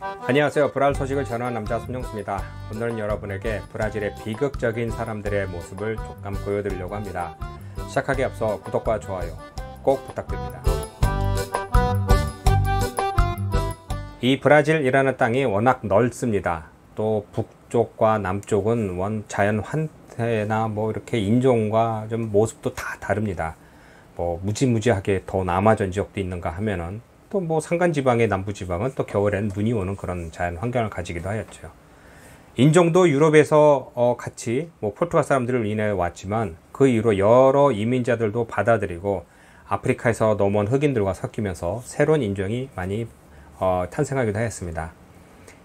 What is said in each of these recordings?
안녕하세요. 브라질 소식을 전하는 남자 손영수입니다. 오늘은 여러분에게 브라질의 비극적인 사람들의 모습을 조금 보여드리려고 합니다. 시작하기에 앞서 구독과 좋아요 꼭 부탁드립니다. 이 브라질이라는 땅이 워낙 넓습니다. 또 북쪽과 남쪽은 자연 환태나 이렇게 인종과 좀 모습도 다 다릅니다. 무지무지하게 더 남아전 지역도 있는가 하면은 또 산간지방의 남부지방은 또 겨울엔 눈이 오는 그런 자연 환경을 가지기도 하였죠. 인종도 유럽에서 같이 포르투갈 사람들을 인해 왔지만 그 이후로 여러 이민자들도 받아들이고 아프리카에서 넘어온 흑인들과 섞이면서 새로운 인종이 많이 탄생하기도 하였습니다.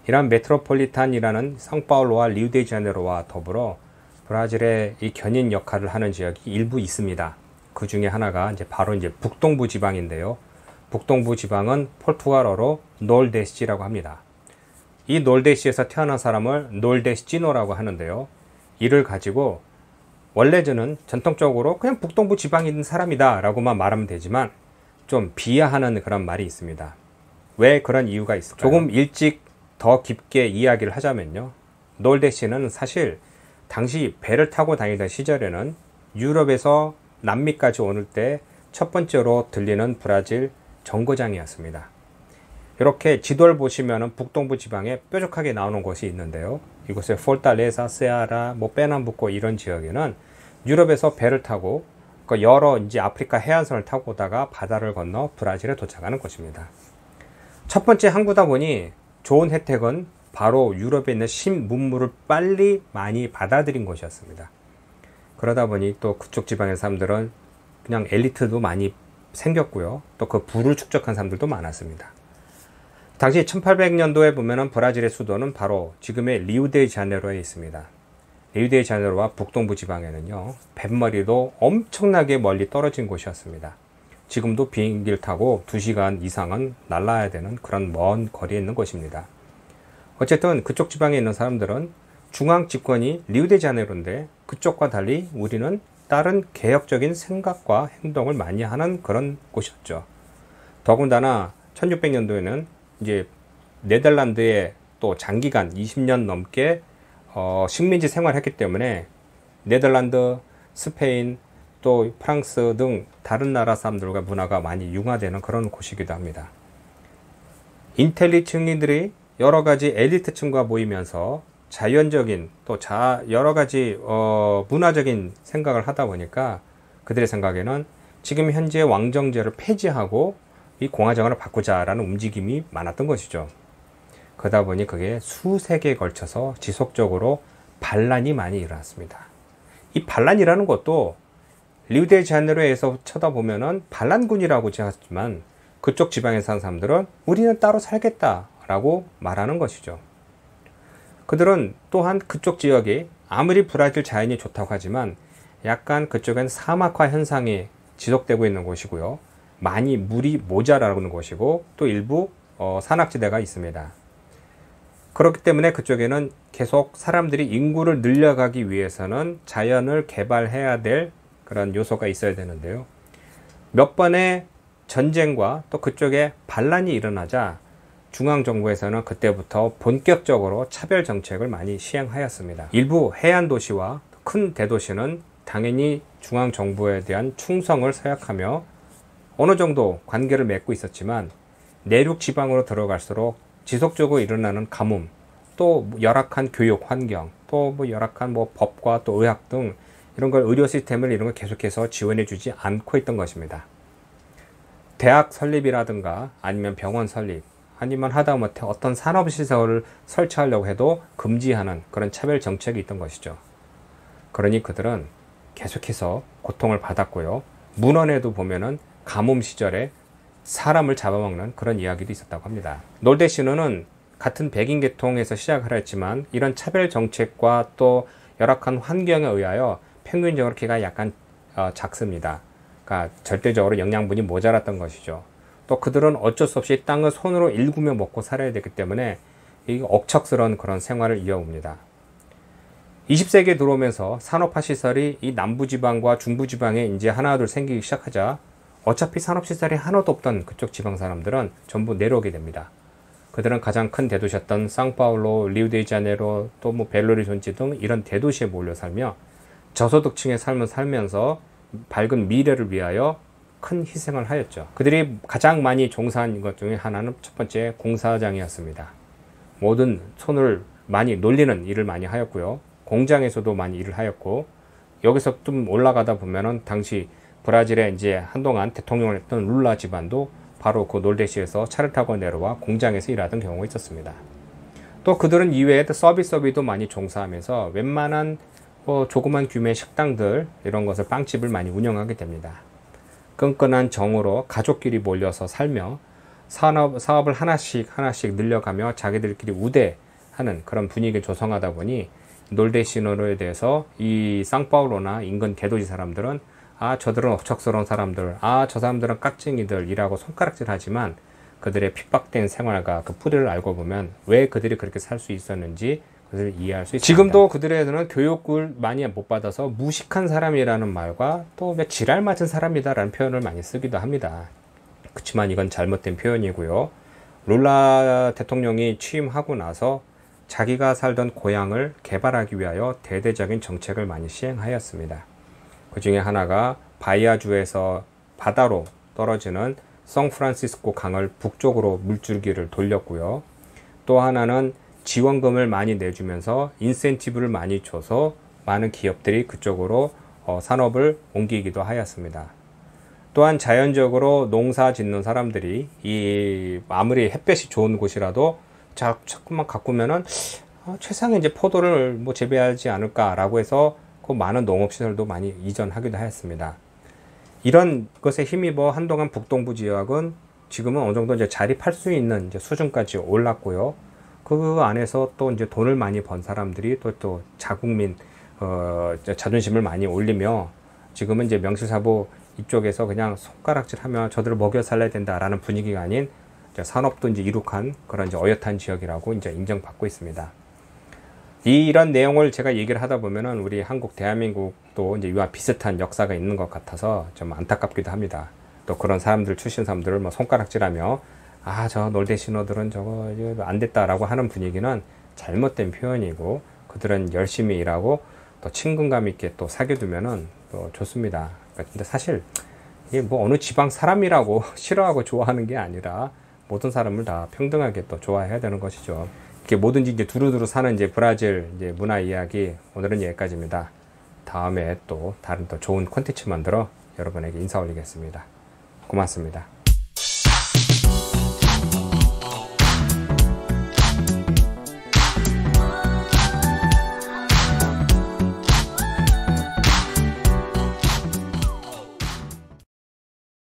이런 메트로폴리탄이라는 상파울루와 리우데자네이루와 더불어 브라질의 이 견인 역할을 하는 지역이 일부 있습니다. 그 중에 하나가 바로 북동부 지방인데요. 북동부 지방은 포르투갈어로 놀데시라고 합니다. 이 놀데시에서 태어난 사람을 놀데시노라고 하는데요. 이를 가지고 원래 저는 전통적으로 그냥 북동부 지방에 있는 사람이다 라고만 말하면 되지만 좀 비하하는 그런 말이 있습니다. 왜 그런 이유가 있을까요? 조금 일찍 더 깊게 이야기를 하자면요. 놀데시는 사실 당시 배를 타고 다니던 시절에는 유럽에서 남미까지 오는 때 첫 번째로 들리는 브라질 정거장이었습니다. 이렇게 지도를 보시면 북동부 지방에 뾰족하게 나오는 곳이 있는데요. 이곳에 포르탈레사, 세아라, 페남부코 이런 지역에는 유럽에서 배를 타고 여러 아프리카 해안선을 타고 오다가 바다를 건너 브라질에 도착하는 곳입니다. 첫 번째 항구다 보니 좋은 혜택은 바로 유럽에 있는 신문물을 빨리 많이 받아들인 곳이었습니다. 그러다 보니 또 그쪽 지방의 사람들은 그냥 엘리트도 많이 생겼고요. 또 그 부를 축적한 사람들도 많았습니다. 당시 1800년도에 보면은 브라질의 수도는 바로 지금의 리우데자네이루에 있습니다. 리우데자네이루와 북동부 지방에는요, 뱃머리도 엄청나게 멀리 떨어진 곳이었습니다. 지금도 비행기를 타고 2시간 이상은 날아야 되는 그런 먼 거리에 있는 곳입니다. 어쨌든 그쪽 지방에 있는 사람들은 중앙 집권이 리우데자네이루인데 그쪽과 달리 우리는 다른 개혁적인 생각과 행동을 많이 하는 그런 곳이었죠. 더군다나 1600년도에는 네덜란드에 또 장기간 20년 넘게 식민지 생활을 했기 때문에 네덜란드, 스페인, 또 프랑스 등 다른 나라 사람들과 문화가 많이 융화되는 그런 곳이기도 합니다. 인텔리 층들이 여러 가지 엘리트층과 모이면서 자연적인 또 여러 가지 문화적인 생각을 하다 보니까 그들의 생각에는 지금 현재 왕정제를 폐지하고 이 공화정으로 바꾸자라는 움직임이 많았던 것이죠. 그러다 보니 그게 수세기에 걸쳐서 지속적으로 반란이 많이 일어났습니다. 이 반란이라는 것도 리우데자네이루에서 쳐다보면은 반란군이라고 하지만 그쪽 지방에 사는 사람들은 우리는 따로 살겠다라고 말하는 것이죠. 그들은 또한 그쪽 지역이 아무리 브라질 자연이 좋다고 하지만 약간 그쪽엔 사막화 현상이 지속되고 있는 곳이고요. 많이 물이 모자라는 곳이고 또 일부 산악지대가 있습니다. 그렇기 때문에 그쪽에는 계속 사람들이 인구를 늘려가기 위해서는 자연을 개발해야 될 그런 요소가 있어야 되는데요. 몇 번의 전쟁과 또 그쪽에 반란이 일어나자 중앙정부에서는 그때부터 본격적으로 차별 정책을 많이 시행하였습니다. 일부 해안 도시와 큰 대도시는 당연히 중앙정부에 대한 충성을 서약하며 어느 정도 관계를 맺고 있었지만 내륙 지방으로 들어갈수록 지속적으로 일어나는 가뭄, 또 열악한 교육 환경, 또 열악한 법과 또 의학 등 이런 걸 의료 시스템을 이런 걸 계속해서 지원해 주지 않고 있던 것입니다. 대학 설립이라든가 아니면 병원 설립, 아니면 하다못해 어떤 산업시설을 설치하려고 해도 금지하는 그런 차별 정책이 있던 것이죠. 그러니 그들은 계속해서 고통을 받았고요. 문헌에도 보면은 가뭄 시절에 사람을 잡아먹는 그런 이야기도 있었다고 합니다. 놀데시노는 같은 백인 계통에서 시작을 했지만 이런 차별 정책과 또 열악한 환경에 의하여 평균적으로 키가 약간 작습니다. 그러니까 절대적으로 영양분이 모자랐던 것이죠. 또 그들은 어쩔 수 없이 땅을 손으로 일구며 먹고 살아야 되기 때문에 이 억척스러운 그런 생활을 이어옵니다. 20세기에 들어오면서 산업화 시설이 이 남부지방과 중부지방에 이제 하나둘 생기기 시작하자 어차피 산업시설이 하나도 없던 그쪽 지방 사람들은 전부 내려오게 됩니다. 그들은 가장 큰 대도시였던 상파울로, 리우데자네이루, 또 뭐 벨로리존지 등 이런 대도시에 몰려 살며 저소득층의 삶을 살면서 밝은 미래를 위하여 큰 희생을 하였죠. 그들이 가장 많이 종사한 것 중에 하나는 첫 번째 공사장이었습니다. 모든 손을 많이 놀리는 일을 많이 하였고요. 공장에서도 많이 일을 하였고, 여기서 좀 올라가다 보면은 당시 브라질에 이제 한동안 대통령을 했던 룰라 집안도 바로 그 놀데시에서 차를 타고 내려와 공장에서 일하던 경우가 있었습니다. 또 그들은 이외에 서비스업에도 많이 종사하면서 웬만한 조그만 규모의 식당들 이런 것을 빵집을 많이 운영하게 됩니다. 끈끈한 정으로 가족끼리 몰려서 살며 사업을 하나씩 늘려가며 자기들끼리 우대하는 그런 분위기를 조성하다 보니 놀데시노에 대해서 이 상파울로나 인근 대도시 사람들은 저들은 억척스러운 사람들, 저 사람들은 깍쟁이들이라고 손가락질 하지만 그들의 핍박된 생활과 그 뿌리를 알고 보면 왜 그들이 그렇게 살 수 있었는지 그것을 이해할 수 있습니다. 지금도 그들에는 교육을 많이 못 받아서 무식한 사람이라는 말과 또 지랄 맞은 사람이다라는 표현을 많이 쓰기도 합니다. 그렇지만 이건 잘못된 표현이고요. 룰라 대통령이 취임하고 나서 자기가 살던 고향을 개발하기 위하여 대대적인 정책을 많이 시행하였습니다. 그 중에 하나가 바이아주에서 바다로 떨어지는 샌프란시스코 강을 북쪽으로 물줄기를 돌렸고요. 또 하나는 지원금을 많이 내주면서 인센티브를 많이 줘서 많은 기업들이 그쪽으로 산업을 옮기기도 하였습니다. 또한 자연적으로 농사 짓는 사람들이 아무리 햇볕이 좋은 곳이라도 자꾸만 가꾸면은 최상의 이제 포도를 재배하지 않을까라고 해서 그 많은 농업시설도 많이 이전하기도 하였습니다. 이런 것에 힘입어 한동안 북동부 지역은 지금은 어느 정도 이제 자립할 수 있는 이제 수준까지 올랐고요. 그 안에서 또 이제 돈을 많이 번 사람들이 또 자국민 자존심을 많이 올리며 지금은 이제 명실상부 이쪽에서 그냥 손가락질하며 저들을 먹여 살려야 된다라는 분위기가 아닌 산업도 이제 이룩한 그런 이제 어엿한 지역이라고 이제 인정받고 있습니다. 이런 내용을 제가 얘기를 하다 보면은 우리 한국 대한민국도 이제 이와 비슷한 역사가 있는 것 같아서 좀 안타깝기도 합니다. 또 그런 사람들 출신 사람들을 손가락질하며 저 놀데시노들은 저거 안 됐다라고 하는 분위기는 잘못된 표현이고 그들은 열심히 일하고 또 친근감 있게 또 사귀어두면은 또 좋습니다. 근데 사실 이게 어느 지방 사람이라고 싫어하고 좋아하는 게 아니라 모든 사람을 다 평등하게 또 좋아해야 되는 것이죠. 이렇게 뭐든지 이제 두루두루 사는 이제 브라질 이제 문화 이야기 오늘은 여기까지입니다. 다음에 또 다른 또 좋은 콘텐츠 만들어 여러분에게 인사 올리겠습니다. 고맙습니다.